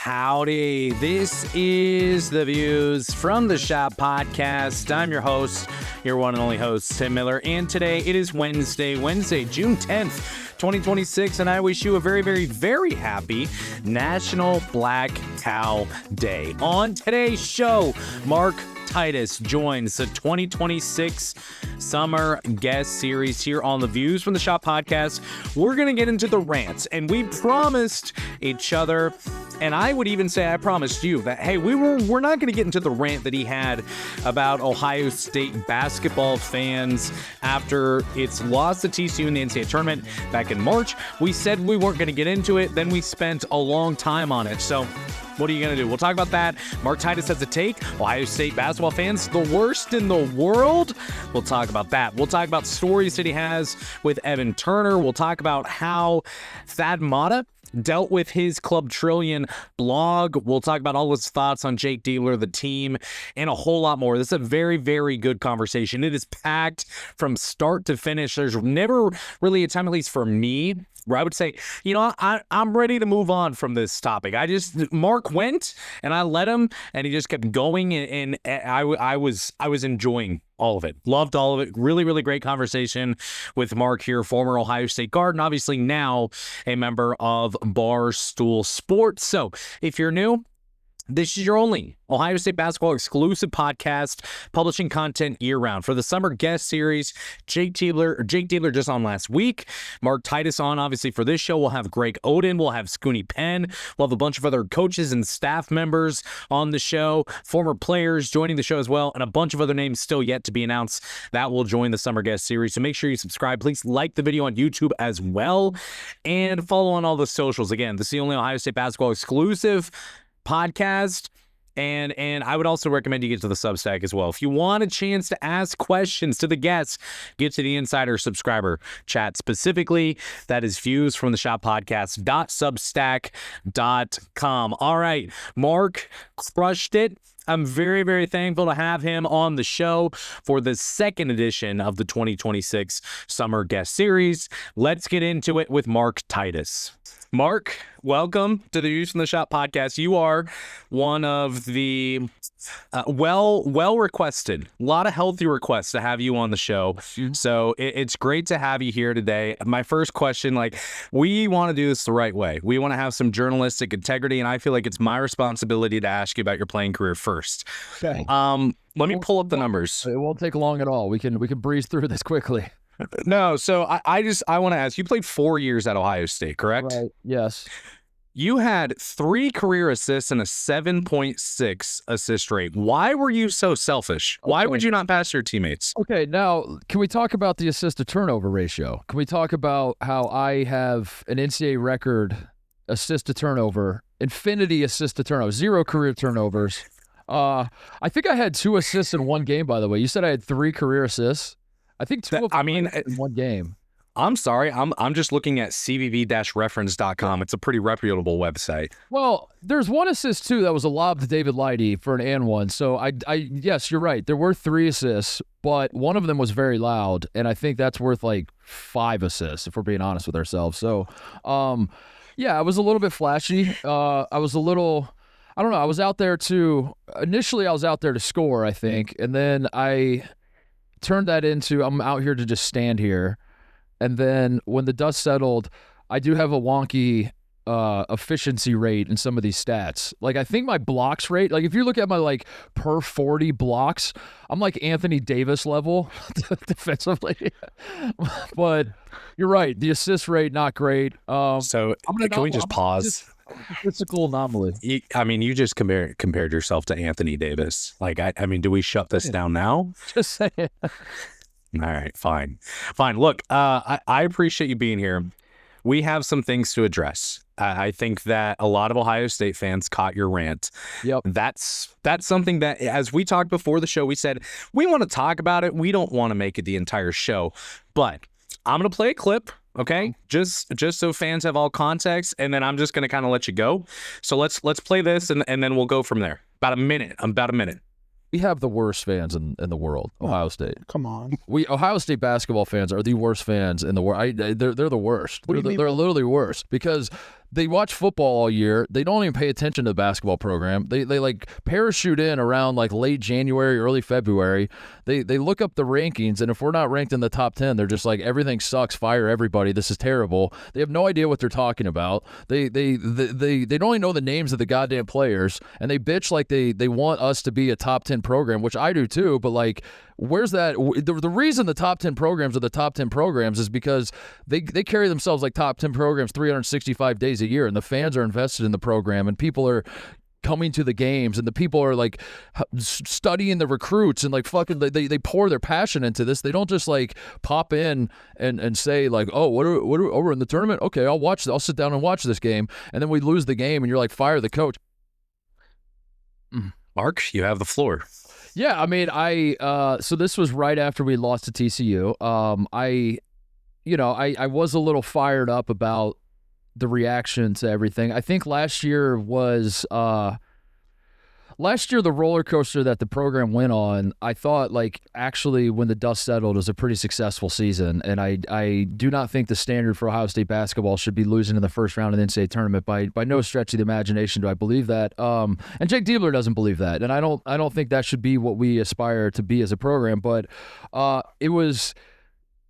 Howdy, this is the Views from the Shop podcast. I'm your host, your one and only host, Tim Miller, and today it is Wednesday, June 10th, 2026, and I wish you a very, very, very happy National Black Cow Day. On today's show, Mark Titus joins the 2026 Summer Guest Series here on the Views from the Shop podcast. We're going to get into the rants, and we promised each other, and I would even say I promised you that, hey, we're not going to get into the rant that he had about Ohio State basketball fans after its loss to TCU in the NCAA tournament back in March. We said we weren't going to get into it, then we spent a long time on it. So what are you going to do? We'll talk about that. Mark Titus has a take. Ohio State basketball fans, the worst in the world. We'll talk about that. We'll talk about stories that he has with Evan Turner. We'll talk about how Matta dealt with his Club Trillion blog. We'll talk about all his thoughts on Jake Diebler, the team, and a whole lot more. This is a very, very good conversation. It is packed from start to finish. There's never really a time, at least for me, where I would say, you know, I'm ready to move on from this topic. Mark went and I let him, and he just kept going, and I was enjoying all of it. Loved all of it. Really, really great conversation with Mark here, former Ohio State guard, and obviously now a member of Barstool Sports. So if you're new, this is your only Ohio State basketball exclusive podcast, publishing content year-round. For the Summer Guest Series, Jake Diebler just on last week. Mark Titus on, obviously, for this show. We'll have Greg Oden. We'll have Scooney Penn. We'll have a bunch of other coaches and staff members on the show, former players joining the show as well, and a bunch of other names still yet to be announced that will join the Summer Guest Series. So make sure you subscribe. Please like the video on YouTube as well, and follow on all the socials. Again, this is the only Ohio State basketball exclusive podcast, and I would also recommend you get to the Substack as well. If you want a chance to ask questions to the guests, get to the Insider Subscriber Chat specifically. That is viewsfromtheshoppodcast.substack.com. All right, Mark crushed it. I'm very, very thankful to have him on the show for the second edition of the 2026 Summer Guest Series. Let's get into it with Mark Titus. Mark, welcome to the Views from the Shop podcast. You are one of the well requested, a lot of healthy requests to have you on the show. So it's great to have you here today. My first question, we want to do this the right way. We want to have some journalistic integrity, and I feel like it's my responsibility to ask you about your playing career first. Okay. Let me pull up the numbers. It won't take long at all. We can breeze through this quickly. No, so I want to ask, you played 4 years at Ohio State, correct? Right, yes. You had 3 career assists and a 7.6 assist rate. Why were you so selfish? Okay. Why would you not pass your teammates? Okay, now, can we talk about the assist-to-turnover ratio? Can we talk about how I have an NCAA record assist-to-turnover, infinity assist-to-turnover, 0 career turnovers? I think I had 2 assists in one game, by the way. You said I had 3 career assists? I think 2 of them in one game. I'm sorry. I'm just looking at cvv-reference.com. It's a pretty reputable website. Well, there's one assist, too, that was a lob to David Lighty for an and one. So, yes, you're right. There were 3 assists, but one of them was very loud, and I think that's worth, 5 assists, if we're being honest with ourselves. So, yeah, I was a little bit flashy. I was a little... I don't know. I was out there initially I was out there to score, I think, and then I turned that into I'm out here to just stand here. And then when the dust settled, I do have a wonky efficiency rate in some of these stats. I think my blocks rate, if you look at my per 40 blocks, I'm like Anthony Davis level defensively. But you're right, the assist rate not great. So can we just pause? Physical anomaly. You just compared yourself to Anthony Davis. Do we shut this down now? Just saying. All right, fine. Look, I appreciate you being here. We have some things to address. I think that a lot of Ohio State fans caught your rant. Yep. That's something that, as we talked before the show, we said we want to talk about it. We don't want to make it the entire show, but I'm going to play a clip. Okay, just so fans have all context, and then I'm just going to kind of let you go. So let's play this, and then we'll go from there. About a minute. We have the worst fans in the world, Ohio State. Come on. Ohio State basketball fans are the worst fans in the world. They're the worst. They're literally worse because they watch football all year. They don't even pay attention to the basketball program. They like parachute in around like late January, early February. They look up the rankings, and if we're not ranked in the top 10, they're just like, everything sucks, fire everybody, this is terrible. They have no idea what they're talking about. They don't even know the names of the goddamn players, and they bitch like they want us to be a top 10 program, which I do too, but like, where's that? The reason the top 10 programs are the top 10 programs is because they carry themselves like top 10 programs 365 days a year, and the fans are invested in the program, and people are coming to the games, and the people are like studying the recruits, and like fucking they pour their passion into this. They don't just like pop in and say like, oh, we're in the tournament, okay, I'll sit down and watch this game, and then we lose the game and you're like, fire the coach. Mark, you have the floor. Yeah, I mean, so this was right after we lost to TCU. I was a little fired up about the reaction to everything. I think last year the roller coaster that the program went on, I thought like actually when the dust settled, it was a pretty successful season. And I do not think the standard for Ohio State basketball should be losing in the first round of the NCAA tournament by no stretch of the imagination. Do I believe that? And Jake Diebler doesn't believe that. And I don't think that should be what we aspire to be as a program. But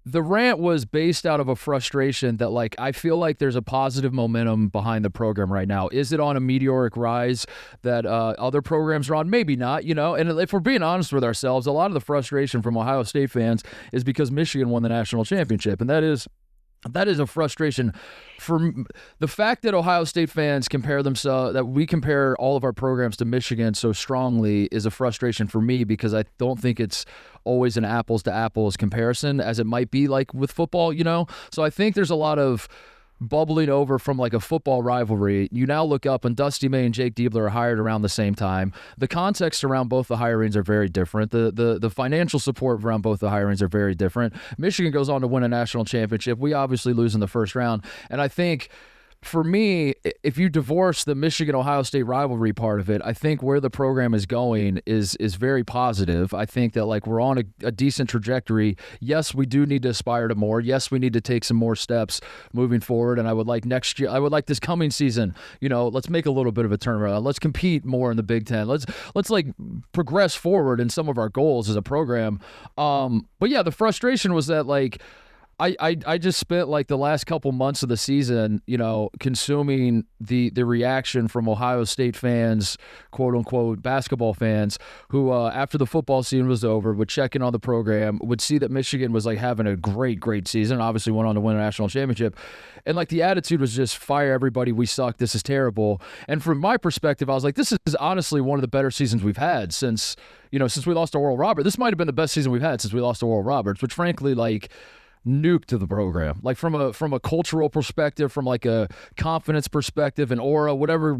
the rant was based out of a frustration that, like, I feel like there's a positive momentum behind the program right now. Is it on a meteoric rise that other programs are on? Maybe not, And if we're being honest with ourselves, a lot of the frustration from Ohio State fans is because Michigan won the national championship, and that is a frustration. For the fact that Ohio State fans compare themselves, that we compare all of our programs to Michigan so strongly, is a frustration for me, because I don't think it's always an apples to apples comparison as it might be like with football, So I think there's a lot of bubbling over from like a football rivalry. You now look up and Dusty May and Jake Diebler are hired around the same time. The context around both the hirings are very different. The financial support around both the hirings are very different. Michigan goes on to win a national championship. We obviously lose in the first round. And I think, for me, if you divorce the Michigan-Ohio State rivalry part of it, I think where the program is going is very positive. I think that like we're on a decent trajectory. Yes, we do need to aspire to more. Yes, we need to take some more steps moving forward. And I would like next year, I would like this coming season, let's make a little bit of a turnaround. Let's compete more in the Big Ten. Let's like progress forward in some of our goals as a program. But yeah, the frustration was that like, I just spent like the last couple months of the season, consuming the reaction from Ohio State fans, quote unquote basketball fans, who after the football season was over would check in on the program, would see that Michigan was like having a great season, obviously went on to win a national championship, and like the attitude was just fire everybody, we suck, this is terrible. And from my perspective, I was like, this is honestly one of the better seasons we've had since we lost to Oral Roberts. This might have been the best season we've had since we lost to Oral Roberts, which frankly like nuke to the program, like from a cultural perspective, from like a confidence perspective, and aura, whatever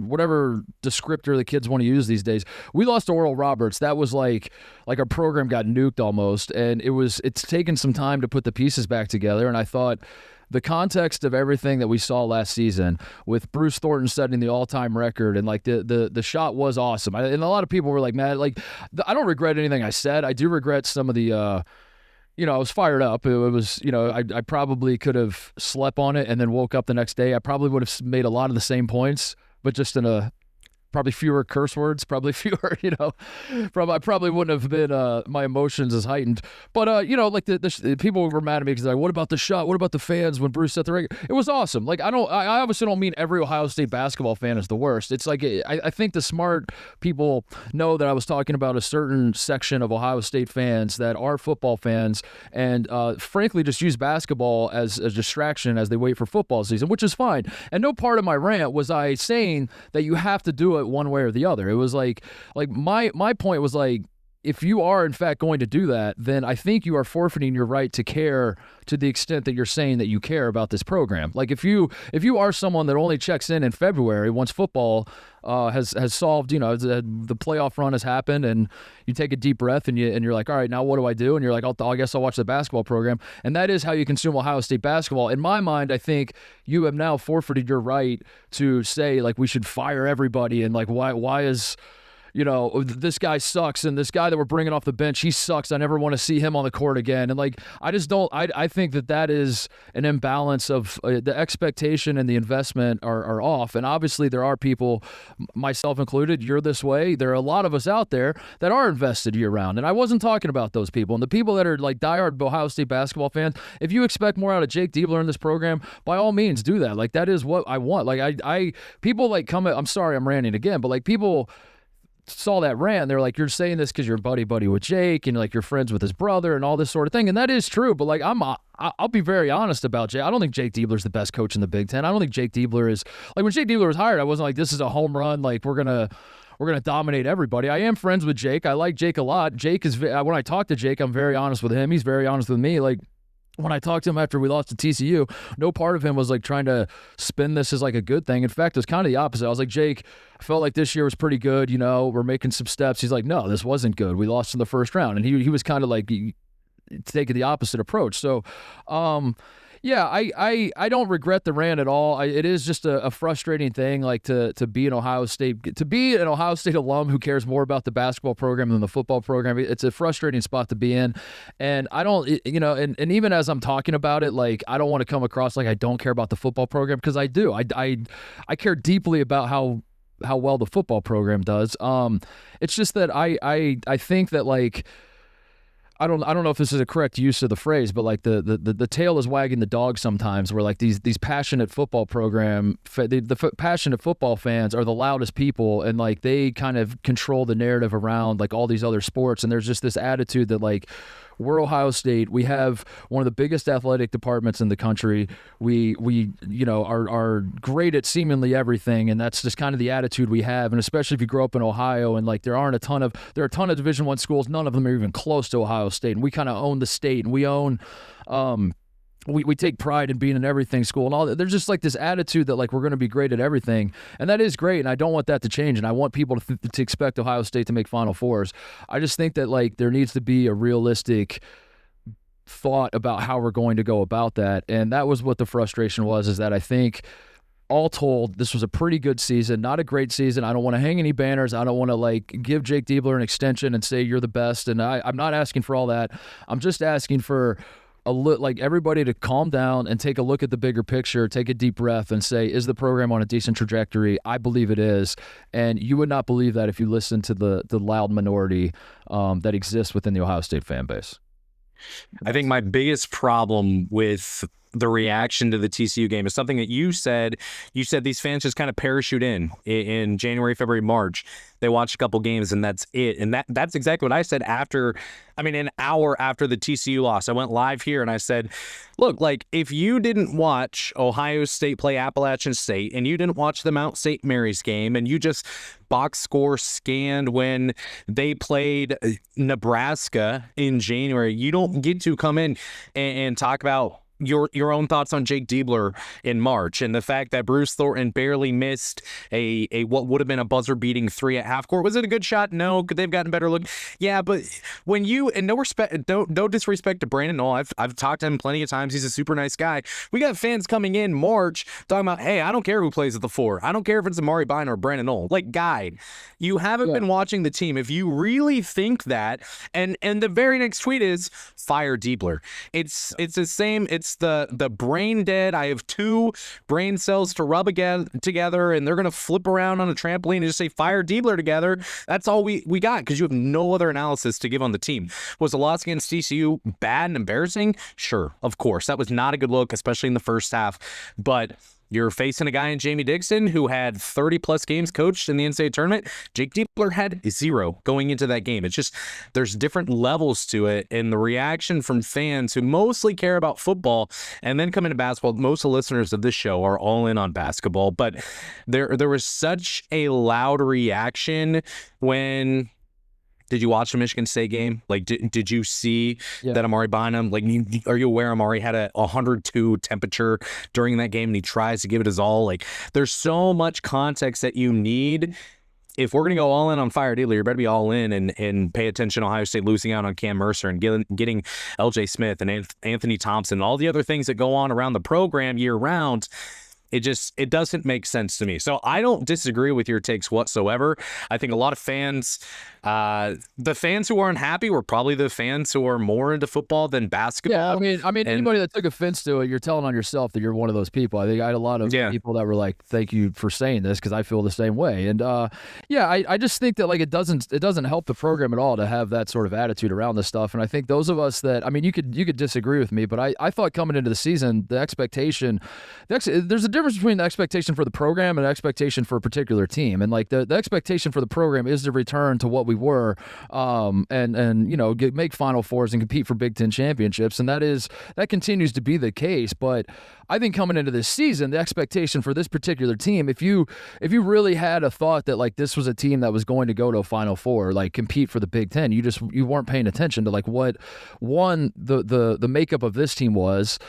descriptor the kids want to use these days. We lost to Oral Roberts. That was like our program got nuked almost, and it's taken some time to put the pieces back together. And I thought the context of everything that we saw last season, with Bruce Thornton setting the all-time record, and like the shot was awesome. And a lot of people were like, man, like I don't regret anything I said. I do regret some of the I was fired up. It was, I probably could have slept on it and then woke up the next day. I probably would have made a lot of the same points, but just in probably fewer curse words, probably fewer, I probably wouldn't have been, my emotions as heightened. But, like the people were mad at me because like, what about the shot? What about the fans when Bruce set the record? It was awesome. Like, I obviously don't mean every Ohio State basketball fan is the worst. It's like, I think the smart people know that I was talking about a certain section of Ohio State fans that are football fans and, frankly, just use basketball as a distraction as they wait for football season, which is fine. And no part of my rant was I saying that you have to do it one way or the other. It was like my point was like, if you are in fact going to do that, then I think you are forfeiting your right to care to the extent that you're saying that you care about this program. Like if you are someone that only checks in February once football has solved, the playoff run has happened, and you take a deep breath and you're like, all right, now what do I do? And you're like, I guess I'll watch the basketball program. And that is how you consume Ohio State basketball. In my mind, I think you have now forfeited your right to say like we should fire everybody, and like why is this guy sucks, and this guy that we're bringing off the bench, he sucks. I never want to see him on the court again. And like, I just don't. I think that is an imbalance of the expectation and the investment are off. And obviously, there are people, myself included, you're this way. There are a lot of us out there that are invested year round, and I wasn't talking about those people. And the people that are like diehard Ohio State basketball fans, if you expect more out of Jake Diebler in this program, by all means do that. Like, that is what I want. Like, I people like come at, I'm sorry I'm ranting again, but like, people saw that rant, they're like, you're saying this because you're buddy with Jake, and like you're friends with his brother and all this sort of thing. And that is true, but like, I'll be very honest about Jake. I don't think Jake Diebler's the best coach in the Big Ten. I don't think Jake Diebler is, like, when Jake Diebler was hired, I wasn't like, this is a home run, like we're gonna dominate everybody. I am friends with Jake. I like Jake a lot. Jake is, when I talk to Jake, I'm very honest with him. He's very honest with me. Like, when I talked to him after we lost to TCU, no part of him was like trying to spin this as like a good thing. In fact, it was kind of the opposite. I was like, Jake, I felt like this year was pretty good. We're making some steps. He's like, no, this wasn't good. We lost in the first round. And he was kind of like taking the opposite approach. So, yeah, I don't regret the rant at all. It is just a frustrating thing, like to be an Ohio State alum who cares more about the basketball program than the football program. It's a frustrating spot to be in, and I don't, and even as I'm talking about it, like, I don't want to come across like I don't care about the football program, because I do. I care deeply about how well the football program does. It's just that I think that, like, I don't know if this is a correct use of the phrase, but like the tail is wagging the dog sometimes, where like these passionate football passionate football fans are the loudest people, and like they kind of control the narrative around like all these other sports. And there's just this attitude that like, we're Ohio State. We have one of the biggest athletic departments in the country. We are great at seemingly everything, and that's just kind of the attitude we have. And especially if you grow up in Ohio, and like there are a ton of Division I schools. None of them are even close to Ohio State, and we kind of own the state, and we own. We take pride in being an everything school, and all that. There's just like this attitude that like we're going to be great at everything, and that is great, and I don't want that to change, and I want people to expect Ohio State to make Final Fours. I just think that like there needs to be a realistic thought about how we're going to go about that, and that was what the frustration was, is that I think all told, this was a pretty good season, not a great season. I don't want to hang any banners. I don't want to like give Jake Diebler an extension and say you're the best, and I'm not asking for all that. I'm just asking for like everybody to calm down and take a look at the bigger picture, take a deep breath, and say, is the program on a decent trajectory? I believe it is. And you would not believe that if you listen to the loud minority that exists within the Ohio State fan base. I think my biggest problem with the reaction to the TCU game is something that you said. You said these fans just kind of parachute in January, February, March. They watch a couple games and that's it. And that's exactly what I said an hour after the TCU loss. I went live here and I said, look, like, if you didn't watch Ohio State play Appalachian State, and you didn't watch the Mount St. Mary's game, and you just box score scanned when they played Nebraska in January, you don't get to come in and talk about your own thoughts on Jake Diebler in March, and the fact that Bruce Thornton barely missed a what would have been a buzzer-beating 3 at half court. Was it a good shot? No. Could they've gotten better look? Yeah, but when you, and no disrespect to Brandon Knoll, I've talked to him plenty of times. He's a super nice guy. We got fans coming in March talking about, hey, I don't care who plays at the 4. I don't care if it's Amari Bynum or Brandon Knoll. Like, guy, you haven't been watching the team. If you really think that, and the very next tweet is fire Diebler. It's the same. It's the brain dead. I have 2 brain cells to rub again together, and they're gonna flip around on a trampoline and just say fire Diebler together. That's all we got, because you have no other analysis to give on the team. Was the loss against TCU bad and embarrassing? Sure, of course. That was not a good look, especially in the first half. But you're facing a guy in Jamie Dixon who had 30-plus games coached in the NCAA tournament. Jake Diebler had 0 going into that game. It's just, there's different levels to it, and the reaction from fans who mostly care about football and then come into basketball. Most of the listeners of this show are all in on basketball, but there was such a loud reaction when... Did you watch the Michigan State game? Like, did you see that Amari Bynum, like, are you aware Amari had a 102 temperature during that game, and he tries to give it his all? Like, there's so much context that you need. If we're going to go all in on fire Diebler, you better be all in and pay attention to Ohio State losing out on Cam Mercer and getting LJ Smith and Anthony Thompson and all the other things that go on around the program year round. it doesn't make sense to me. So I don't disagree with your takes whatsoever. I think a lot of fans, the fans who aren't happy were probably the fans who are more into football than basketball. Yeah, I mean, anybody that took offense to it, you're telling on yourself that you're one of those people. I think I had a lot of people that were like, "Thank you for saying this," because I feel the same way. And I just think that like it doesn't help the program at all to have that sort of attitude around this stuff. And I think those of us that, I mean, you could disagree with me, but I thought coming into the season, the expectation, there's a difference between the expectation for the program and the expectation for a particular team. And like the expectation for the program is to return to what we were, and you know, make Final Fours and compete for Big Ten championships, and that continues to be the case. But I think coming into this season, the expectation for this particular team, if you really had a thought that like this was a team that was going to go to a Final Four, like compete for the Big Ten, you weren't paying attention to like what the makeup of this team was.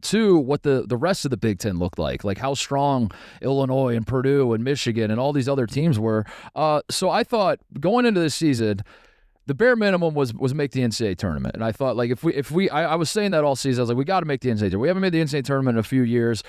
Two, what the rest of the Big Ten looked like how strong Illinois and Purdue and Michigan and all these other teams were. So I thought going into this season, the bare minimum was make the NCAA tournament. And I thought, like, I was saying that all season. I was like, we got to make the NCAA tournament. We haven't made the NCAA tournament in a few years.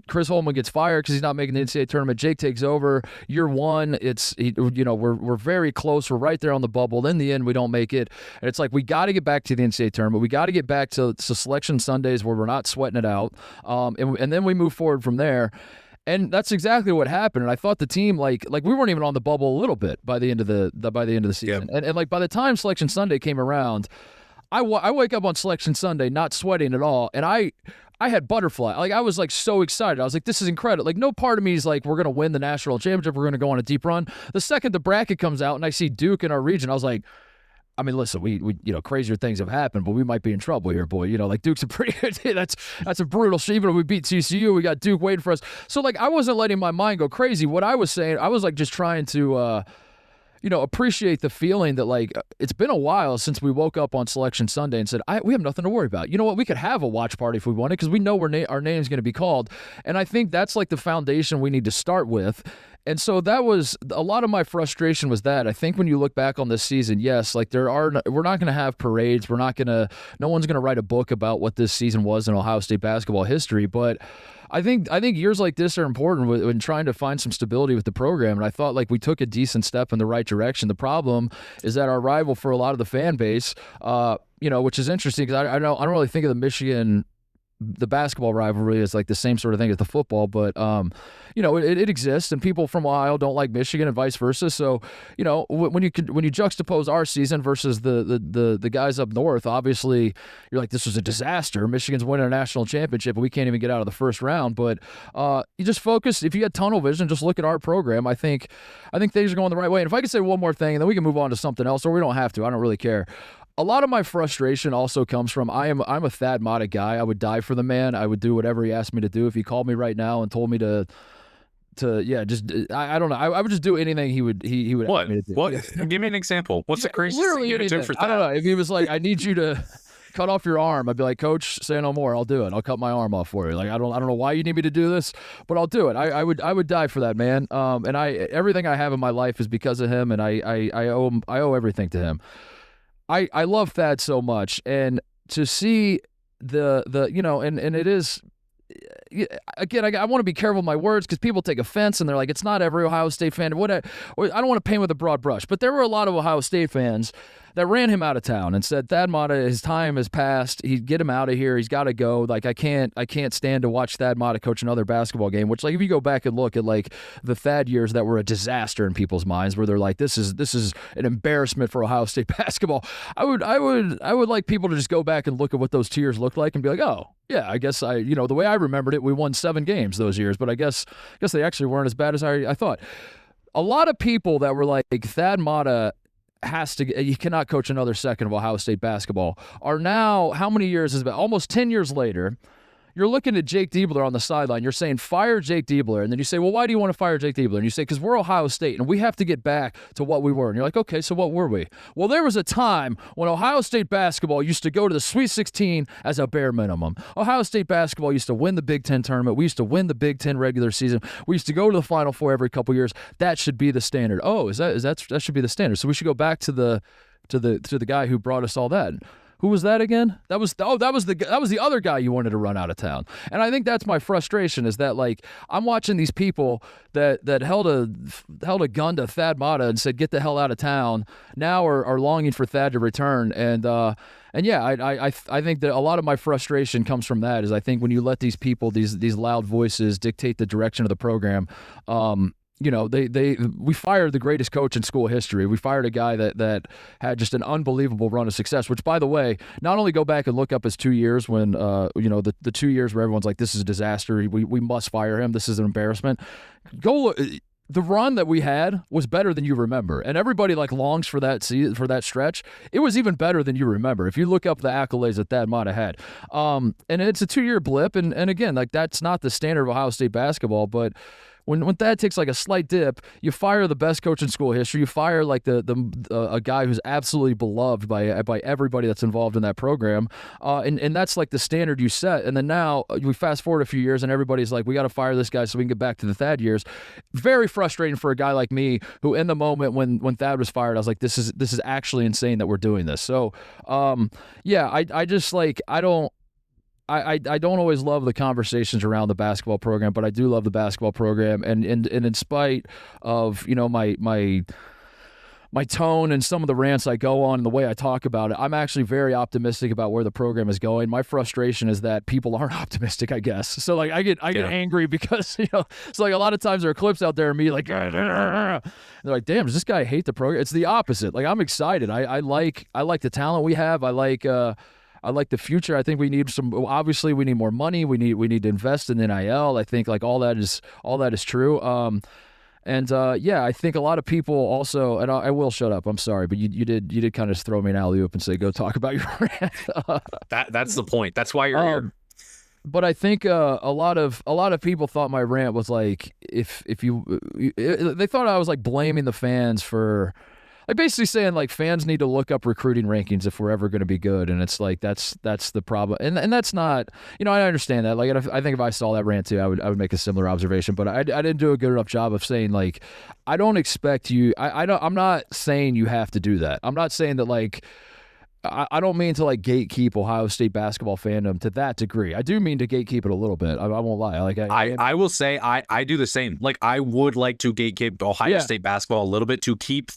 Chris Holman gets fired because he's not making the NCAA tournament. Jake takes over. Year one, we're very close. We're right there on the bubble. In the end, we don't make it. And it's like, we got to get back to the NCAA tournament. We got to get back to Selection Sundays where we're not sweating it out. And then we move forward from there. And that's exactly what happened. And I thought the team, like we weren't even on the bubble a little bit by the end of the season. Yep. And like by the time Selection Sunday came around, I wake up on Selection Sunday not sweating at all, and I had butterfly. Like I was like so excited. I was like, this is incredible. Like no part of me is like, we're gonna win the national championship. We're gonna go on a deep run. The second the bracket comes out and I see Duke in our region, I was like, I mean, listen, we crazier things have happened, but we might be in trouble here, boy. You know, like Duke's a pretty good. That's a brutal shit. Even though we beat TCU, we got Duke waiting for us. So like, I wasn't letting my mind go crazy. What I was saying, I was like just trying to, appreciate the feeling that like it's been a while since we woke up on Selection Sunday and said, we have nothing to worry about. You know what? We could have a watch party if we wanted because we know our name's going to be called. And I think that's like the foundation we need to start with. And so that was a lot of my frustration was that I think when you look back on this season, yes, like we're not going to have parades. No one's going to write a book about what this season was in Ohio State basketball history. But I think years like this are important when trying to find some stability with the program. And I thought like we took a decent step in the right direction. The problem is that our rival for a lot of the fan base, which is interesting because I don't really think of the basketball rivalry is like the same sort of thing as the football, but it exists, and people from Ohio don't like Michigan and vice versa. So when you juxtapose our season versus the guys up north, obviously you're like, this was a disaster. Michigan's winning a national championship, and we can't even get out of the first round. But you just focus. If you had tunnel vision, just look at our program. I think things are going the right way. And if I could say one more thing, and then we can move on to something else, or we don't have to. I don't really care. A lot of my frustration also comes from I'm a Thad Matta guy. I would die for the man. I would do whatever he asked me to do. If he called me right now and told me I don't know. I would just do anything he would what? ask me to do. What? Give me an example. What's the craziest thing you would do for Thad? I don't know. If he was like, I need you to cut off your arm, I'd be like, Coach, say no more. I'll do it. I'll cut my arm off for you. Like I don't know why you need me to do this, but I'll do it. I would die for that man. And everything I have in my life is because of him, and I owe everything to him. I love Thad so much, and to see and it is, again, I want to be careful with my words because people take offense and they're like, it's not every Ohio State fan. I don't want to paint with a broad brush, but there were a lot of Ohio State fans that ran him out of town and said, Thad Matta, his time has passed. He'd get him out of here. He's got to go. Like, I can't stand to watch Thad Matta coach another basketball game, which, like, if you go back and look at, like, the Thad years that were a disaster in people's minds where they're like, this is an embarrassment for Ohio State basketball. I would like people to just go back and look at what those 2 years looked like and be like, oh, yeah, I guess the way I remembered it, we won 7 games those years, but I guess they actually weren't as bad as I thought. A lot of people that were like, Thad Matta you cannot coach another second of Ohio State basketball, are now, how many years is it? Almost 10 years later, you're looking at Jake Diebler on the sideline. You're saying, fire Jake Diebler. And then you say, well, why do you want to fire Jake Diebler? And you say, because we're Ohio State and we have to get back to what we were. And you're like, okay, so what were we? Well, there was a time when Ohio State basketball used to go to the Sweet 16 as a bare minimum. Ohio State basketball used to win the Big Ten tournament. We used to win the Big Ten regular season. We used to go to the Final Four every couple years. That should be the standard. Oh, that should be the standard. So we should go back to the guy who brought us all that. Who was that again? That was the other guy you wanted to run out of town. And I think that's my frustration, is that like I'm watching these people that held a gun to Thad Matta and said get the hell out of town, now are longing for Thad to return. And yeah, I think that a lot of my frustration comes from that. Is I think when you let these people, these loud voices dictate the direction of the program, we fired the greatest coach in school history. We fired a guy that had just an unbelievable run of success, which, by the way, not only go back and look up his 2 years when, the 2 years where everyone's like, this is a disaster. We must fire him. This is an embarrassment. Go look. The run that we had was better than you remember, and everybody like longs for that stretch. It was even better than you remember. If you look up the accolades that Thad Matta had, and it's a 2-year blip, and again, like that's not the standard of Ohio State basketball, but when Thad takes like a slight dip, you fire the best coach in school history. You fire like a guy who's absolutely beloved by everybody that's involved in that program, and that's like the standard you set. And then now we fast forward a few years, and everybody's like, we got to fire this guy so we can get back to the Thad years. Very frustrating for a guy like me, who in the moment when Thad was fired, I was like, this is actually insane that we're doing this. So, I just like I don't always love the conversations around the basketball program, but I do love the basketball program. And in spite of, my tone and some of the rants I go on and the way I talk about it, I'm actually very optimistic about where the program is going. My frustration is that people aren't optimistic, I guess. So like I get angry because, it's like a lot of times there are clips out there of me like, they're like, damn, does this guy hate the program? It's the opposite. Like I'm excited. I like the talent we have. I like the future. I think we need obviously we need more money. We need to invest in NIL. I think like all that is true. I think a lot of people also, and I will shut up. I'm sorry, but you did kind of throw me an alley-oop and say, go talk about your rant. That's the point. That's why you're here. But I think a lot of people thought my rant was like, they thought I was like blaming the fans for, like basically saying like fans need to look up recruiting rankings if we're ever going to be good, and it's like that's the problem, and that's not, I understand that. Like I think if I saw that rant too, I would make a similar observation, but I didn't do a good enough job of saying like I don't expect you. I'm not saying you have to do that. I'm not saying that like. I don't mean to like gatekeep Ohio State basketball fandom to that degree. I do mean to gatekeep it a little bit. I won't lie. Like I will say I do the same. Like I would like to gatekeep Ohio State basketball a little bit to keep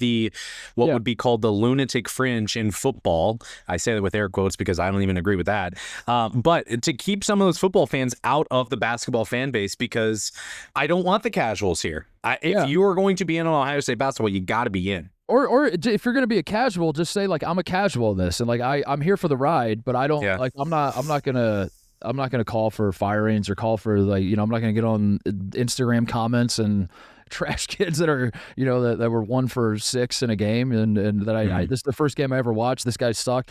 what would be called the lunatic fringe in football. I say that with air quotes because I don't even agree with that. But to keep some of those football fans out of the basketball fan base, because I don't want the casuals here. If you are going to be in on Ohio State basketball, you got to be in. Or if you're going to be a casual, just say like I'm a casual in this, and like I'm here for the ride, but I don't like I'm not gonna call for firings or call for like I'm not gonna get on Instagram comments and trash kids that are that were 1 for 6 in a game and that this is the first game I ever watched. This guy sucked.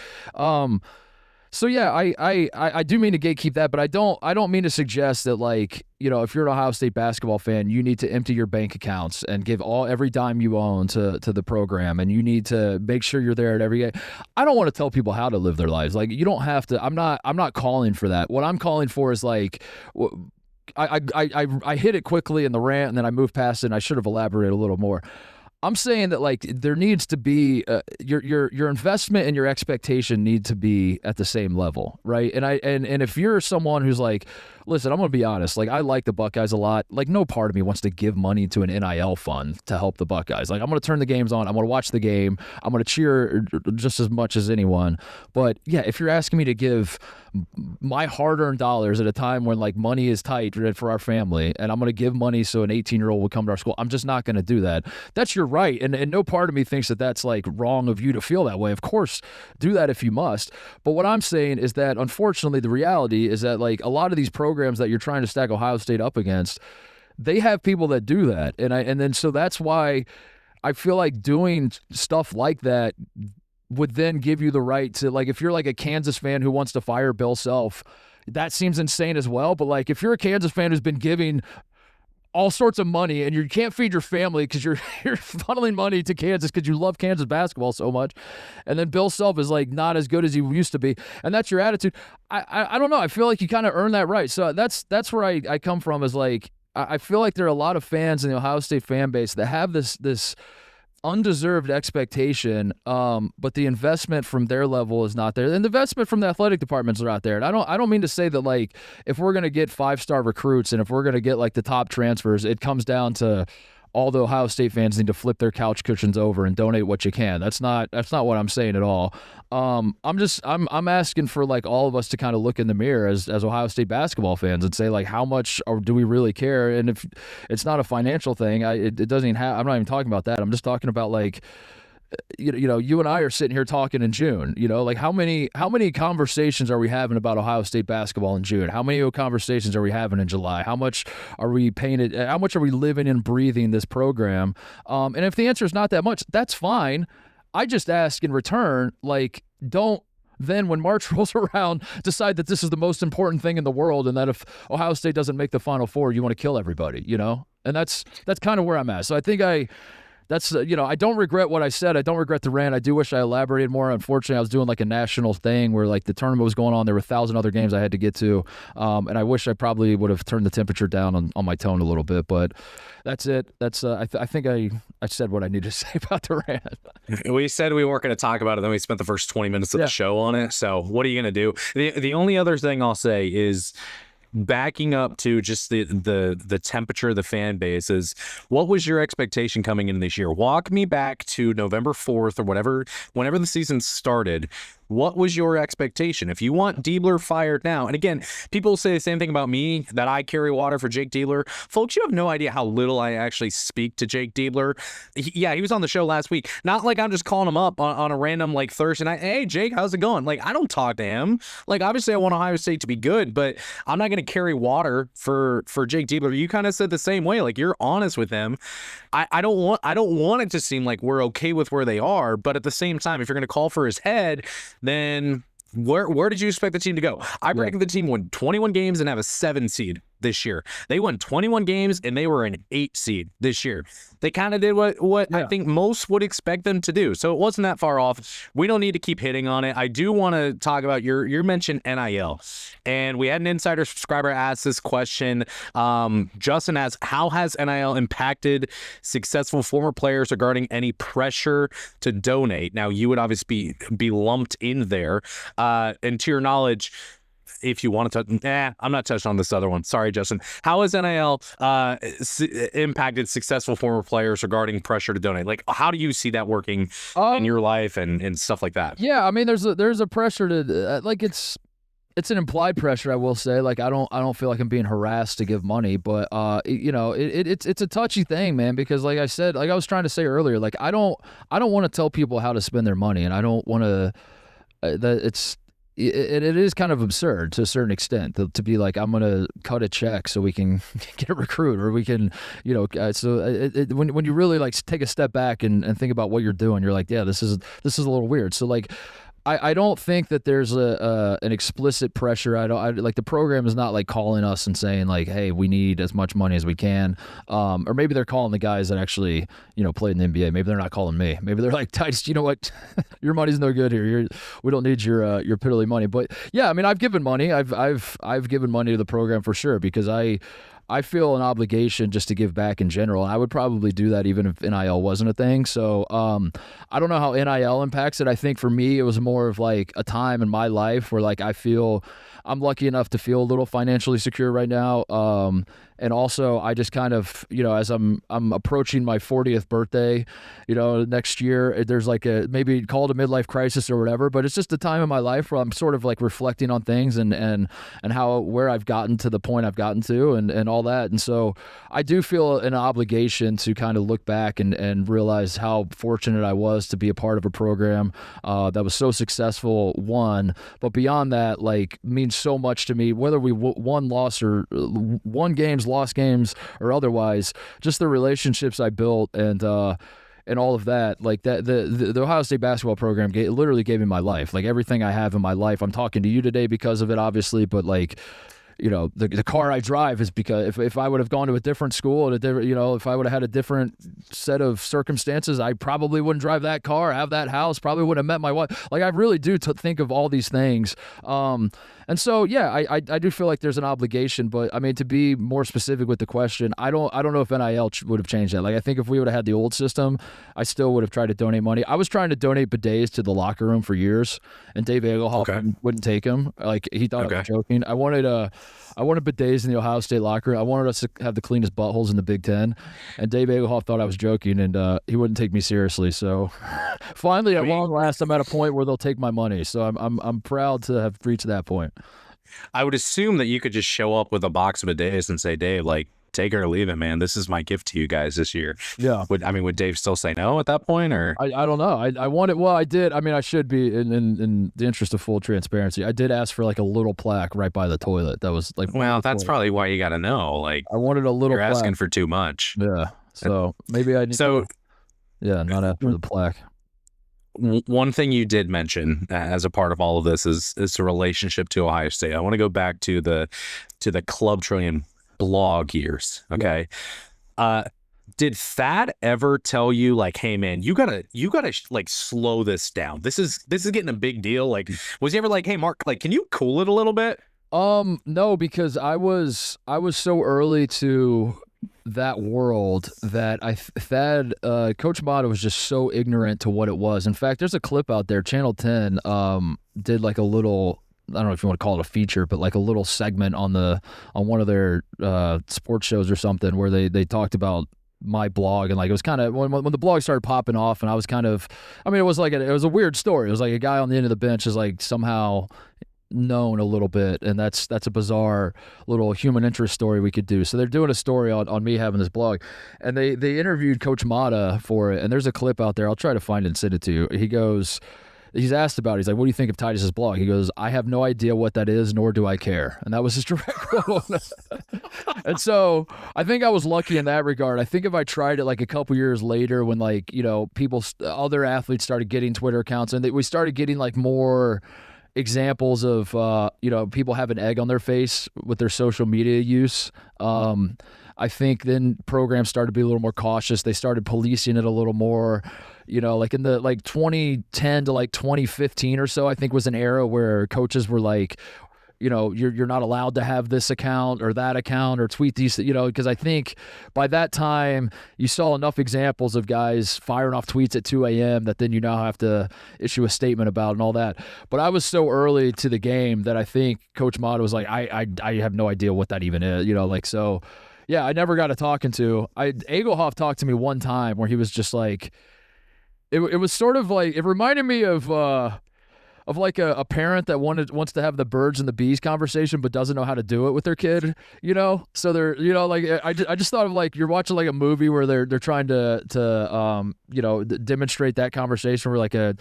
So yeah, I do mean to gatekeep that, but I don't mean to suggest that like if you're an Ohio State basketball fan, you need to empty your bank accounts and give every dime you own to the program, and you need to make sure you're there at every game. I don't want to tell people how to live their lives. Like you don't have to. I'm not calling for that. What I'm calling for is like. I hit it quickly in the rant, and then I moved past it, and I should have elaborated a little more. I'm saying that like there needs to be your investment and your expectation need to be at the same level, right? And if you're someone who's like, listen, I'm gonna be honest, like I like the Buckeyes a lot. Like no part of me wants to give money to an NIL fund to help the Buckeyes. Like I'm gonna turn the games on, I'm gonna watch the game, I'm gonna cheer just as much as anyone. But yeah, if you're asking me to give my hard-earned dollars at a time when like money is tight for our family, and I'm going to give money so an 18-year-old would come to our school, I'm just not going to do that. That's your right, and no part of me thinks that that's like wrong of you to feel that way. Of course, do that if you must. But what I'm saying is that unfortunately the reality is that like a lot of these programs that you're trying to stack Ohio State up against, they have people that do that, and then so that's why I feel like doing stuff like that would then give you the right to, like, if you're like a Kansas fan who wants to fire Bill Self, that seems insane as well. But like, if you're a Kansas fan who's been giving all sorts of money and you can't feed your family because you're funneling money to Kansas because you love Kansas basketball so much, and then Bill Self is like not as good as he used to be, and that's your attitude, I don't know. I feel like you kind of earn that right. So that's where I come from, is like I feel like there are a lot of fans in the Ohio State fan base that have this undeserved expectation, but the investment from their level is not there, and the investment from the athletic departments are not there. And I don't mean to say that like if we're gonna get 5-star recruits and if we're gonna get like the top transfers, it comes down to all the Ohio State fans need to flip their couch cushions over and donate what you can. That's not what I'm saying at all. I'm asking for like all of us to kind of look in the mirror as Ohio State basketball fans and say like how much do we really care? And if it's not a financial thing, it doesn't even have. I'm not even talking about that. I'm just talking about like. You know, you and I are sitting here talking in June, you know, like how many conversations are we having about Ohio State basketball in June? How many conversations are we having in July? How much are we how much are we living and breathing this program? And if the answer is not that much, that's fine. I just ask in return, like, don't then when March rolls around, decide that this is the most important thing in the world and that if Ohio State doesn't make the Final Four, you want to kill everybody, you know? And that's kind of where I'm at. So I think that's, you know, I don't regret what I said. I don't regret the rant. I do wish I elaborated more. Unfortunately, I was doing like a national thing where like the tournament was going on. There were 1,000 other games I had to get to. And I wish I probably would have turned the temperature down on my tone a little bit. But that's it. That's I think I said what I needed to say about the rant. We said we weren't going to talk about it. Then we spent the first 20 minutes of the show on it. So what are you going to do? The only other thing I'll say is backing up to just the temperature of the fan base is, what was your expectation coming into this year? Walk me back to November 4th or whenever the season started. What was your expectation? If you want Diebler fired now, and again, people say the same thing about me, that I carry water for Jake Diebler. Folks, you have no idea how little I actually speak to Jake Diebler. He was on the show last week. Not like I'm just calling him up on a random like Thursday night. Hey, Jake, how's it going? Like, I don't talk to him. Like, obviously I want Ohio State to be good, but I'm not going to carry water for Jake Diebler. You kind of said the same way. Like, you're honest with him. I don't want it to seem like we're okay with where they are, but at the same time, if you're going to call for his head, then where did you expect the team to go? I predicted the team win 21 games and have a 7 seed this year. They won 21 games and they were an 8 seed this year. They kind of did what I think most would expect them to do. So it wasn't that far off. We don't need to keep hitting on it. I do want to talk about your mentioned NIL. And we had an insider subscriber ask this question. Justin asks, how has NIL impacted successful former players regarding any pressure to donate? Now, you would obviously be lumped in there. And to your knowledge, if you want to touch, I'm not touching on this other one. Sorry, Justin. How has NIL impacted successful former players regarding pressure to donate? Like, how do you see that working in your life and stuff like that? Yeah, I mean, there's a pressure to like it's an implied pressure, I will say. Like, I don't feel like I'm being harassed to give money, but you know, it's a touchy thing, man, because like I said, like I was trying to say earlier, like I don't want to tell people how to spend their money, and I don't want to. It is kind of absurd to a certain extent to be like, I'm going to cut a check so we can get a recruit, or we can, you know, when you really like take a step back and think about what you're doing, you're like, yeah, this is a little weird. So like, I don't think that there's an explicit pressure. I like the program is not like calling us and saying like, hey, we need as much money as we can. Or maybe they're calling the guys that actually, you know, played in the NBA. Maybe they're not calling me. Maybe they're like, Titus, you know what? Your money's no good here. We don't need your piddly money. But yeah, I mean, I've given money. I've given money to the program for sure, because I feel an obligation just to give back in general. And I would probably do that even if NIL wasn't a thing. So I don't know how NIL impacts it. I think for me, it was more of like a time in my life where like I feel I'm lucky enough to feel a little financially secure right now. And also, I just kind of, you know, as I'm approaching my 40th birthday, you know, next year, there's like maybe call it a midlife crisis or whatever, but it's just a time in my life where I'm sort of like reflecting on things and where I've gotten to the point I've gotten to and all that. And so I do feel an obligation to kind of look back and realize how fortunate I was to be a part of a program that was so successful, but beyond that, like, means so much to me, whether we won games, lost games, or otherwise. Just the relationships I built and all of that, like that, the Ohio State basketball program literally gave me my life. Like everything I have in my life, I'm talking to you today because of it, obviously, but like, the car I drive is because if I would have gone to a different school and if I would have had a different set of circumstances, I probably wouldn't drive that car, have that house, probably wouldn't have met my wife. Like I really do think of all these things. And so, yeah, I do feel like there's an obligation, but I mean, to be more specific with the question, I don't know if NIL would have changed that. Like, I think if we would have had the old system, I still would have tried to donate money. I was trying to donate bidets to the locker room for years, and Dave Egelhoff wouldn't take them. Like, he thought I was joking. I wanted bidets in the Ohio State locker room. I wanted us to have the cleanest buttholes in the Big Ten, and Dave Egelhoff thought I was joking, and he wouldn't take me seriously. So, finally, at long last, I'm at a point where they'll take my money. So I'm proud to have reached that point. I would assume that you could just show up with a box of bidets and say, Dave, like, take it or leave it, man. This is my gift to you guys this year. Yeah. Would Dave still say no at that point, or? I don't know. I wanted. Well, I did. I mean, I should be in the interest of full transparency. I did ask for like a little plaque right by the toilet. That was like. Well, that's probably why you got to know. Like, I wanted a little. You're asking for too much. Yeah. So maybe I need. So. Yeah, not after the plaque. One thing you did mention as a part of all of this is the relationship to Ohio State. I want to go back to the Club Trillion blog years. Okay. Yeah. Did Thad ever tell you like, hey man, you gotta like slow this down? This is getting a big deal. Like, was he ever like, hey Mark, like, can you cool it a little bit? No, because I was so early to that world that Coach Matta was just so ignorant to what it was. In fact, there's a clip out there. Channel 10 did like a little, I don't know if you want to call it a feature, but like a little segment on one of their sports shows or something where they talked about my blog, and like it was kind of when the blog started popping off, and I was kind of, I mean, it was a weird story. It was like a guy on the end of the bench is like somehow known a little bit, and that's a bizarre little human interest story we could do. So they're doing a story on me having this blog, and they interviewed Coach Matta for it, and there's a clip out there. I'll try to find it and send it to you. He's asked about it. He's like, what do you think of Titus's blog? He goes, I have no idea what that is, nor do I care. And that was his direct quote. And so I think I was lucky in that regard. I think if I tried it like a couple years later when like, other athletes started getting Twitter accounts, and we started getting like more examples of, people having egg on their face with their social media use. I think then programs started to be a little more cautious. They started policing it a little more, like in the 2010 to 2015 or so, I think was an era where coaches were like, you're not allowed to have this account or that account or tweet these, because I think by that time you saw enough examples of guys firing off tweets at 2 a.m. that then you now have to issue a statement about and all that. But I was so early to the game that I think Coach Matta was like, I have no idea what that even is, so. Yeah, I never got a talking to. Egelhoff talked to me one time where he was just like, it was sort of like, it reminded me of like a parent that wants to have the birds and the bees conversation but doesn't know how to do it with their kid, So they're, like I just thought of like you're watching like a movie where they're trying to demonstrate that conversation where like the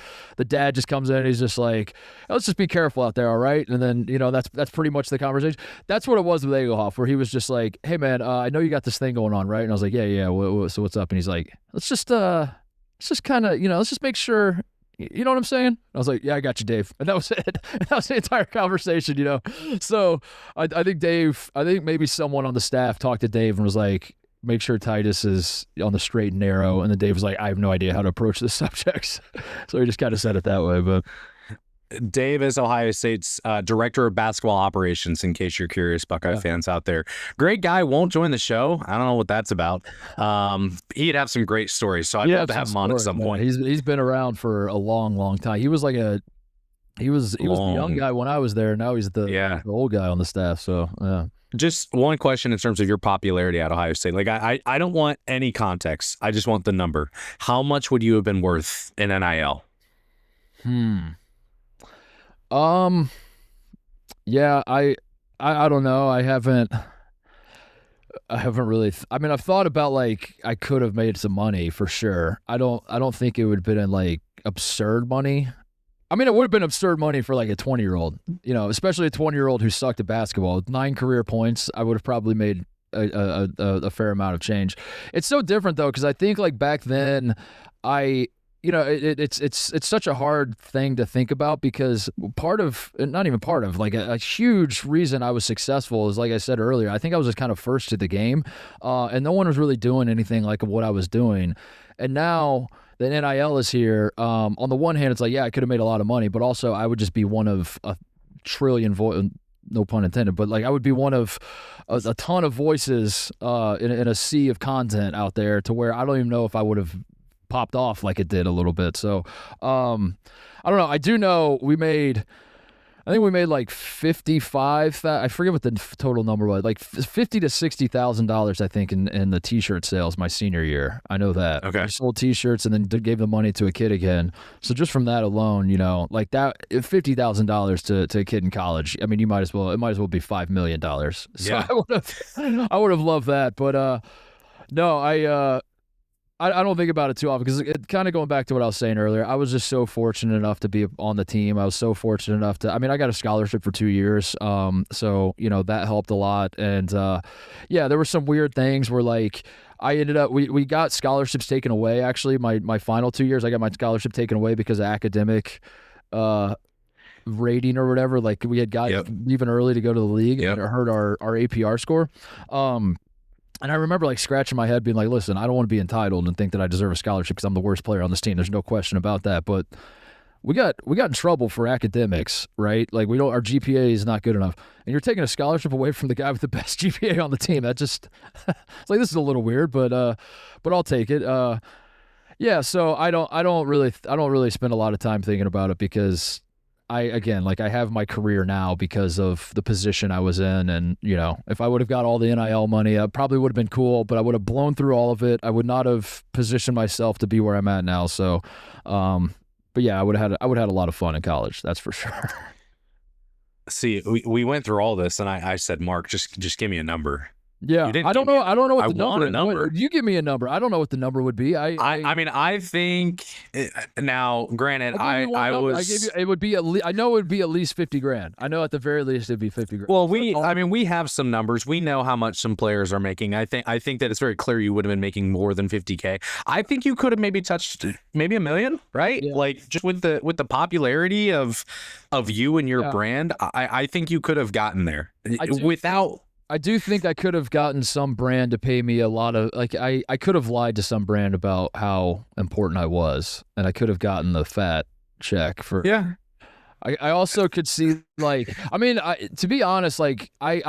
dad just comes in and he's just like, let's just be careful out there, all right? And then that's pretty much the conversation. That's what it was with Egelhoff, where he was just like, hey man, I know you got this thing going on, right? And I was like, yeah. So what's up? And he's like, let's just kind of let's just make sure. You know what I'm saying? I was like, yeah, I got you, Dave. And that was it. That was the entire conversation, So I think maybe someone on the staff talked to Dave and was like, make sure Titus is on the straight and narrow. And then Dave was like, I have no idea how to approach this subject. So he just kind of said it that way. But Dave is Ohio State's director of basketball operations, in case you're curious, Buckeye fans out there. Great guy, won't join the show. I don't know what that's about. He'd have some great stories, so I'd love to have him on at some point. He's been around for a long, long time. He was the young guy when I was there. Now he's the old guy on the staff. So yeah. Just one question in terms of your popularity at Ohio State. Like I don't want any context. I just want the number. How much would you have been worth in NIL? Yeah, I don't know. I haven't really. I mean, I've thought about like I could have made some money for sure. I don't think it would have been in like absurd money. I mean, it would have been absurd money for like a 20-year-old, especially a 20-year-old who sucked at basketball. With 9 career points, I would have probably made a fair amount of change. It's so different though, because I think like back then, I it's such a hard thing to think about because not even part of, like a huge reason I was successful is, like I said earlier, I think I was just kind of first to the game, and no one was really doing anything like what I was doing. And now that NIL is here, on the one hand, it's like, yeah, I could have made a lot of money, but also I would just be one of a trillion no pun intended, but like I would be one of a ton of voices in a sea of content out there to where I don't even know if I would have popped off like it did a little bit. So I don't know. I do know I think we made like 55. I forget what the total number was. Like $50,000 to $60,000, I think, in the T-shirt sales my senior year. I know that. Okay. We sold T-shirts and then gave the money to a kid again. So just from that alone, like that, $50,000 to a kid in college. I mean, it might as well be $5 million. So Yeah. I would have loved that, but no, I don't think about it too often because it kind of going back to what I was saying earlier. I was just so fortunate enough to be on the team. I was so fortunate enough I got a scholarship for 2 years. So, that helped a lot. And, there were some weird things where like I ended up, we got scholarships taken away. Actually, my final 2 years, I got my scholarship taken away because of academic, rating or whatever. Like we had got even early to go to the league and it hurt our APR score. And I remember like scratching my head being like, listen, I don't want to be entitled and think that I deserve a scholarship because I'm the worst player on this team. There's no question about that. But we got in trouble for academics, right? Like our GPA is not good enough. And you're taking a scholarship away from the guy with the best GPA on the team. That just it's like, this is a little weird, but I'll take it. So I don't really spend a lot of time thinking about it because I have my career now because of the position I was in. And, if I would have got all the NIL money, I probably would have been cool, but I would have blown through all of it. I would not have positioned myself to be where I'm at now. So, but yeah, I would have had a lot of fun in college. That's for sure. See, we went through all this and I said, Mark, just give me a number. Yeah, I don't know what the want a number. You give me a number. I don't know what the number would be. I think now. Granted, it would be I know it would be at least $50,000. I know at the very least it'd be $50,000. Well, we have some numbers. We know how much some players are making. I think that it's very clear you would have been making more than $50K. I think you could have maybe touched maybe $1 million, right? Yeah. Like just with the popularity of you and your brand, I think you could have gotten there I do think I could have gotten some brand to pay me a lot of, like, I could have lied to some brand about how important I was, and I could have gotten the fat check for. Yeah. I also could see, like, to be honest, like, I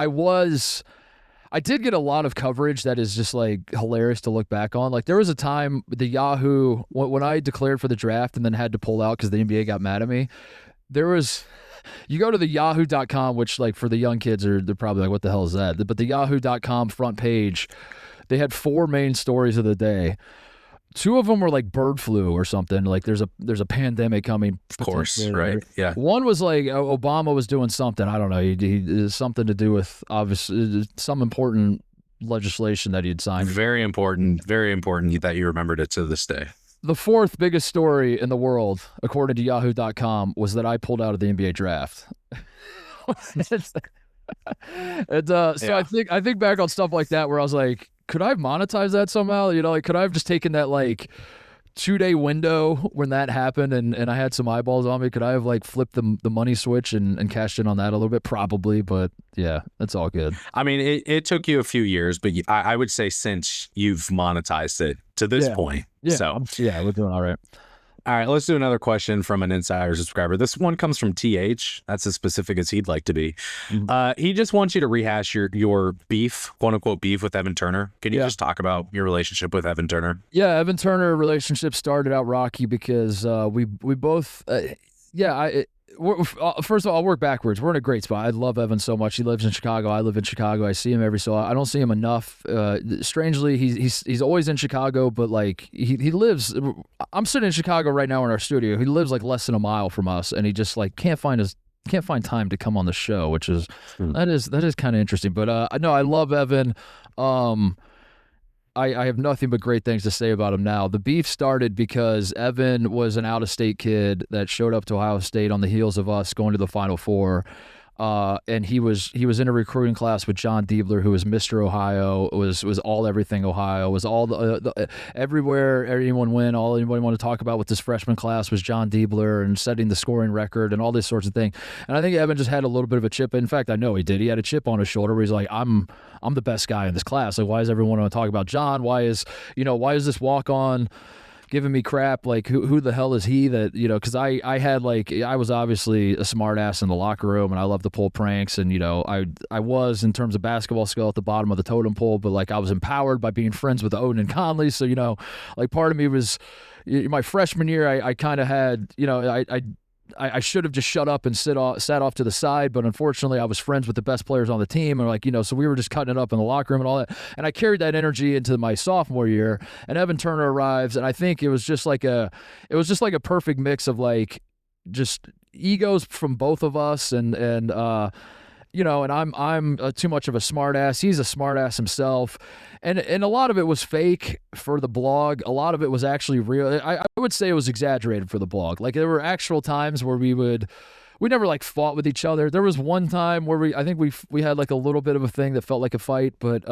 did get a lot of coverage that is just, like, hilarious to look back on. Like, there was a time, the Yahoo, when I declared for the draft and then had to pull out because the NBA got mad at me, you go to the yahoo.com, which, like, for the young kids, they're probably like, what the hell is that? But the yahoo.com front page, they had 4 main stories of the day. 2 of them were like bird flu or something. Like there's a pandemic coming. Of course, right? Yeah. One was like Obama was doing something. I don't know. He something to do with obviously some important legislation that he had signed. Very important that you remembered it to this day. The 4th biggest story in the world, according to Yahoo.com, was that I pulled out of the NBA draft. I think back on stuff like that where I was like, could I have monetized that somehow? Like, could I have just taken that like 2-day window when that happened and I had some eyeballs on me? Could I have like flipped the money switch and cashed in on that a little bit? Probably, but yeah, that's all good. I mean, it took you a few years, but I would say since you've monetized it to this point. Yeah. So we're doing all right. All right, let's do another question from an insider subscriber. This one comes from TH. That's as specific as he'd like to be. Mm-hmm. He just wants you to rehash your beef, quote unquote beef with Evan Turner. Can you just talk about your relationship with Evan Turner? Yeah, Evan Turner relationship started out rocky because we both, first of all, I'll work backwards. We're in a great spot. I love Evan so much. He lives in Chicago. I live in Chicago. I see him every so often. I don't see him enough. Strangely, he's always in Chicago, but like he lives. I'm sitting in Chicago right now in our studio. He lives like less than a mile from us, and he just like can't find time to come on the show, which is that is kind of interesting. But no, I love Evan. I have nothing but great things to say about him now. The beef started because Evan was an out-of-state kid that showed up to Ohio State on the heels of us going to the Final Four. And he was in a recruiting class with John Diebler, who was Mr. Ohio, was all everything Ohio, was all the everywhere anyone went, all anybody wanted to talk about with this freshman class was John Diebler and setting the scoring record and all this sorts of thing. And I think Evan just had a little bit of a chip. In fact, I know he did. He had a chip on his shoulder where he's like, I'm the best guy in this class. Like, why is everyone want to talk about John? Why is this walk on giving me crap? Like, who the hell is he that, because I was obviously a smart ass in the locker room and I love to pull pranks. And, I was, in terms of basketball skill, at the bottom of the totem pole, but like I was empowered by being friends with Odin and Conley. So, like part of me was, my freshman year, I kind of had, I should have just shut up and sat off to the side, but unfortunately I was friends with the best players on the team, and so we were just cutting it up in the locker room and all that. And I carried that energy into my sophomore year, and Evan Turner arrives, and I think it was just like a perfect mix of like just egos from both of us, and I'm too much of a smart ass. He's a smart ass himself. And a lot of it was fake for the blog. A lot of it was actually real. I would say it was exaggerated for the blog. Like, there were actual times where we never like fought with each other. There was one time where I think we had like a little bit of a thing that felt like a fight, but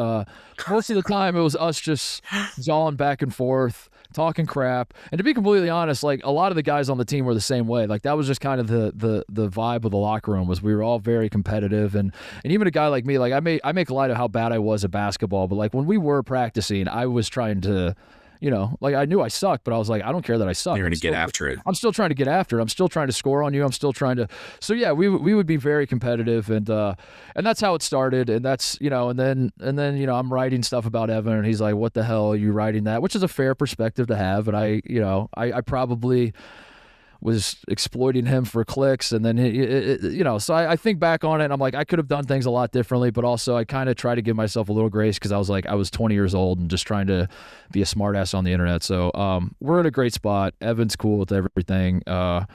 most of the time it was us just jawing back and forth, talking crap. And to be completely honest, like, a lot of the guys on the team were the same way. Like, that was just kind of the vibe of the locker room, was we were all very competitive. And even a guy like me, like, I make light of how bad I was at basketball, but like when we were practicing, I was trying to, like, I knew I sucked, but I was like, I don't care that I suck. You're going to get after it. I'm still trying to get after it. I'm still trying to score on you. I'm still trying to. So yeah, we would be very competitive, and that's how it started. And that's, and then I'm writing stuff about Evan, and he's like, "What the hell are you writing that?" Which is a fair perspective to have, and I probably was exploiting him for clicks, and then so I think back on it and I'm like, I could have done things a lot differently, but also I kind of try to give myself a little grace, because I was 20 years old and just trying to be a smart ass on the internet. So we're in a great spot. Evan's cool with everything. I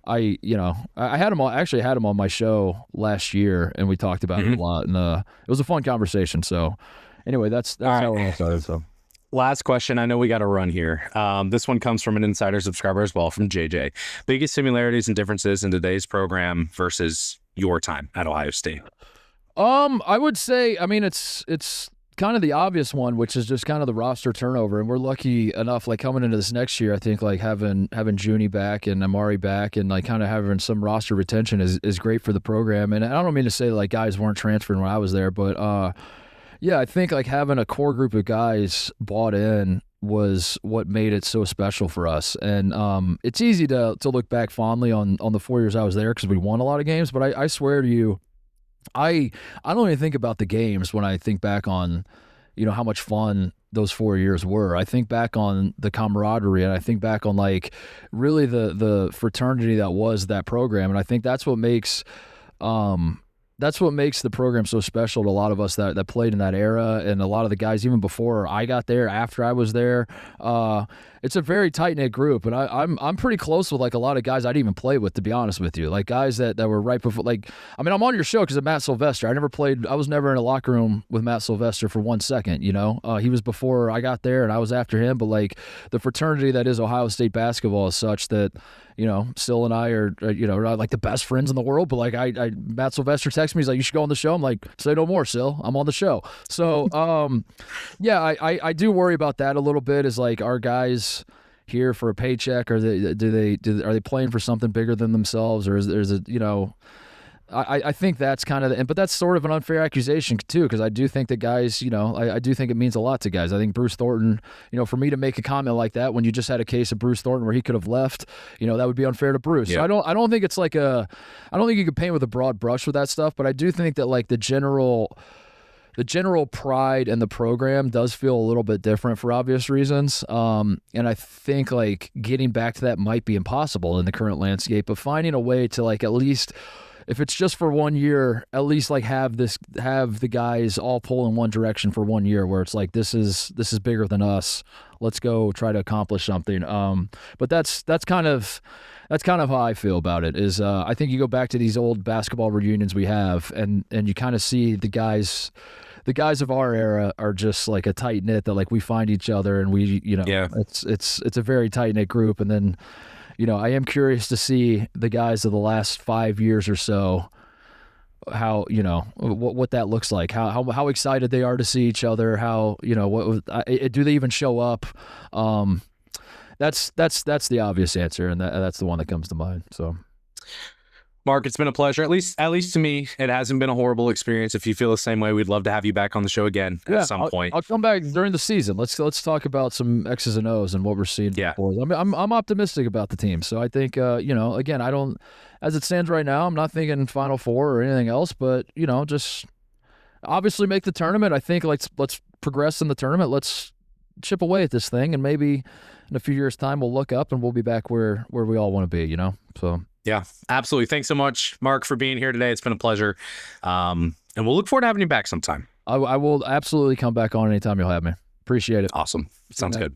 had him on my show last year, and we talked about it a lot, and it was a fun conversation. So anyway, that's how it all started. So last question. I know we got to run here. This one comes from an insider subscriber as well, from JJ. Biggest similarities and differences in today's program versus your time at Ohio State? I would say, it's kind of the obvious one, which is just kind of the roster turnover. And we're lucky enough, like, coming into this next year, I think like having Junie back and Amari back, and like kind of having some roster retention is great for the program. And I don't mean to say like guys weren't transferring when I was there, but yeah, I think like having a core group of guys bought in was what made it so special for us. And it's easy to look back fondly on the 4 years I was there, because we won a lot of games. But I swear to you, I don't even think about the games when I think back on, how much fun those 4 years were. I think back on the camaraderie, and I think back on like really the fraternity that was that program. And I think that's what makes the program so special to a lot of us that played in that era, and a lot of the guys even before I got there, after I was there. It's a very tight-knit group, and I'm pretty close with like a lot of guys I didn't even play with, to be honest with you. Like guys that were right before, like, I'm on your show because of Matt Sylvester. I was never in a locker room with Matt Sylvester for 1 second, he was before I got there and I was after him, but like the fraternity that is Ohio State basketball is such that, Sil and I are not like the best friends in the world, but like Matt Sylvester texts me, he's like, "You should go on the show." I'm like, "Say no more, Sil. I'm on the show." So, yeah, I do worry about that a little bit, is like, our guys here for a paycheck, or are they playing for something bigger than themselves, or is it, I think that's kind of but that's sort of an unfair accusation too, because I do think that guys, I do think it means a lot to guys. I think Bruce Thornton, for me to make a comment like that when you just had a case of Bruce Thornton where he could have left, that would be unfair to Bruce. Yeah. So I don't think it's like I don't think you can paint with a broad brush with that stuff, but I do think that like the general pride in the program does feel a little bit different for obvious reasons. And I think like getting back to that might be impossible in the current landscape, but finding a way to like, at least if it's just for 1 year, at least like have the guys all pull in one direction for 1 year, where it's like, this is bigger than us. Let's go try to accomplish something. But that's kind of how I feel about it. Is I think you go back to these old basketball reunions we have, and you kind of see the guys of our era are just like a tight knit, that like we find each other, and we it's a very tight knit group. And then, I am curious to see the guys of the last 5 years or so, how what that looks like, how excited they are to see each other, how do they even show up? That's the obvious answer, and that's the one that comes to mind. So, Mark, it's been a pleasure. At least to me, it hasn't been a horrible experience. If you feel the same way, we'd love to have you back on the show again at some point. I'll come back during the season. Let's talk about some X's and O's and what we're seeing. Yeah. I mean, I'm optimistic about the team. So I think again, I don't, as it stands right now, I'm not thinking Final Four or anything else, but just obviously make the tournament. I think let's progress in the tournament. Let's chip away at this thing, and maybe in a few years' time we'll look up and we'll be back where we all want to be. So. Yeah, absolutely. Thanks so much, Mark, for being here today. It's been a pleasure. And we'll look forward to having you back sometime. I will absolutely come back on anytime you'll have me. Appreciate it. Awesome. Sounds good.